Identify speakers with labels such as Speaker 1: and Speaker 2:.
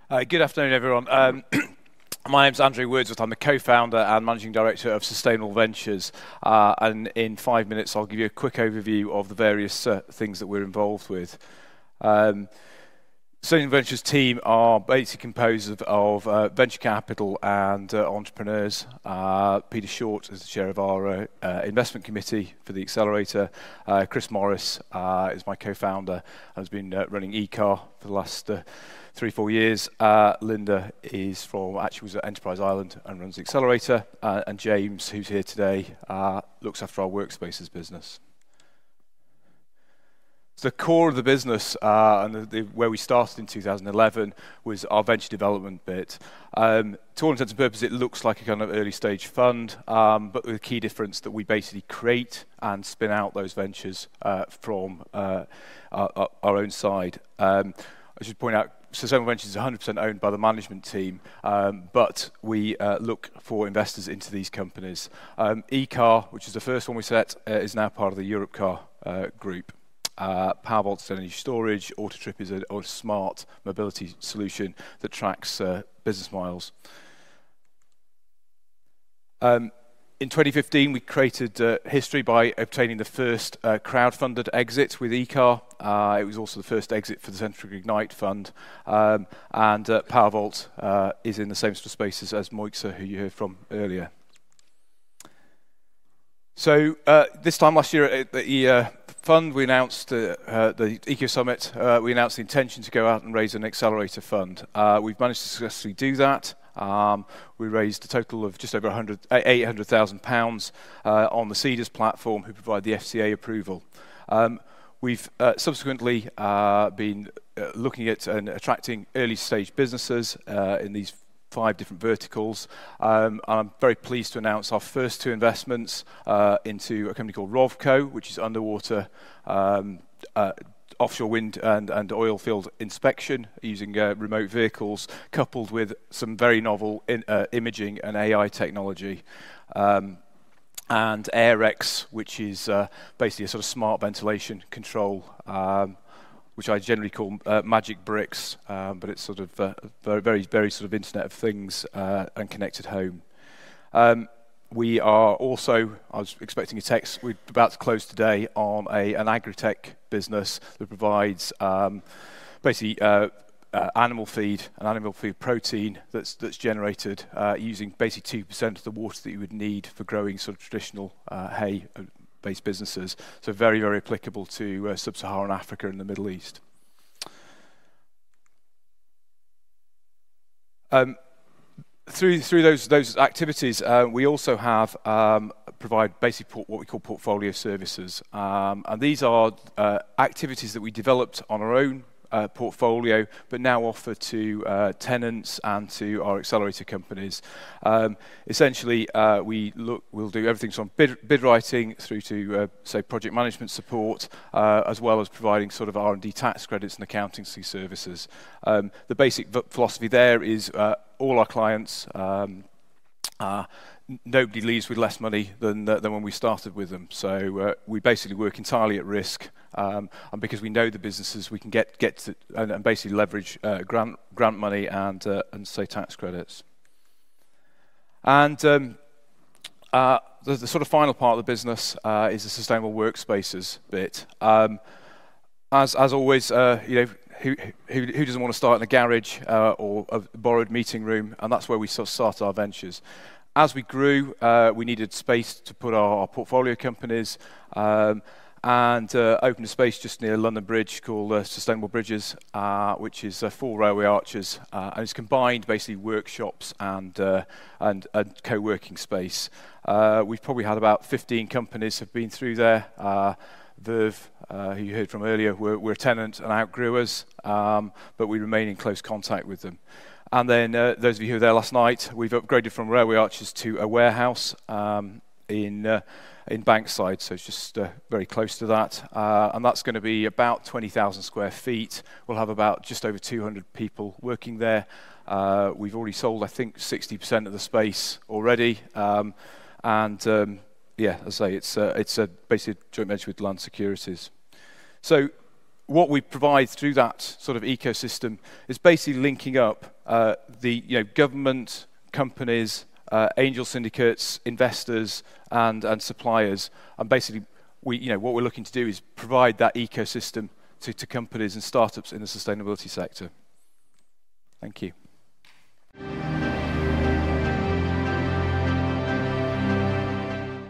Speaker 1: Good afternoon, everyone. My name's Andrew Wordsworth. I'm the co-founder and managing director of Sustainable Ventures. And in 5 minutes, I'll give you a quick overview of the various things that we're involved with. Sustainable Ventures team are basically composed of venture capital and entrepreneurs. Peter Short is the chair of our investment committee for the accelerator. Chris Morris is my co-founder and has been running ECAR for the last 3-4 years. Linda was at Enterprise Ireland and runs the accelerator. And James, who's here today, looks after our workspaces business. So the core of the business, and where we started in 2011, was our venture development bit. To all intents and purposes, it looks like a kind of early stage fund, but with the key difference that we basically create and spin out those ventures from our own side. I should point out, Sustainable Ventures is 100% owned by the management team, but we look for investors into these companies. ECAR, which is the first one we set, is now part of the Europcar group. PowerVault's energy storage. Autotrip is a smart mobility solution that tracks business miles. In 2015, we created history by obtaining the first crowd-funded exit with ECAR. It was also the first exit for the Centric Ignite fund. And PowerVault is in the same sort of spaces as Moixa, who you heard from earlier. So this time last year at the fund, we announced the Ecosummit. We announced the intention to go out and raise an accelerator fund. We've managed to successfully do that. We raised a total of just over £800,000 on the Cedars platform, who provide the FCA approval. We've subsequently been looking at and attracting early stage businesses in these 5 different verticals. I'm very pleased to announce our first 2 investments into a company called Rovco, which is underwater offshore wind and oil field inspection using remote vehicles, coupled with some very novel imaging and AI technology. And AirX, which is basically a sort of smart ventilation control, which I generally call magic bricks, but it's sort of very sort of Internet of Things and connected home. We are also, I was expecting a text, we're about to close today on an agri-tech business that provides basically animal feed protein that's generated using basically 2% of the water that you would need for growing sort of traditional hay-based businesses. So very, very applicable to sub-Saharan Africa and the Middle East. Through those activities, we also have provide basically what we call portfolio services, and these are activities that we developed on our own portfolio, but now offer to tenants and to our accelerator companies. Essentially, we'll do everything from bid writing through to say project management support, as well as providing sort of R&D tax credits and accountancy services. The basic philosophy there is all our clients. Nobody leaves with less money than when we started with them. So we basically work entirely at risk, and because we know the businesses, we can get to and basically leverage grant money and say tax credits. And the sort of final part of the business is the sustainable workspaces bit. As always, you know, who doesn't want to start in a garage or a borrowed meeting room? And that's where we sort of start our ventures. As we grew, we needed space to put our portfolio companies, and opened a space just near London Bridge called Sustainable Bridges, which is 4 railway arches, and it's combined basically workshops and co-working space. We've probably had about 15 companies have been through there. Verve, who you heard from earlier, we're a tenant and outgrew us, but we remain in close contact with them. And then those of you who were there last night, we've upgraded from railway arches to a warehouse in Bankside, so it's just very close to that. And that's going to be about 20,000 square feet. We'll have about just over 200 people working there. We've already sold, I think, 60% of the space already. Yeah, as I say, it's basically a joint venture with Land Securities. So what we provide through that sort of ecosystem is basically linking up the government, companies, angel syndicates, investors, and suppliers. And basically, what we're looking to do is provide that ecosystem to companies and startups in the sustainability sector. Thank you.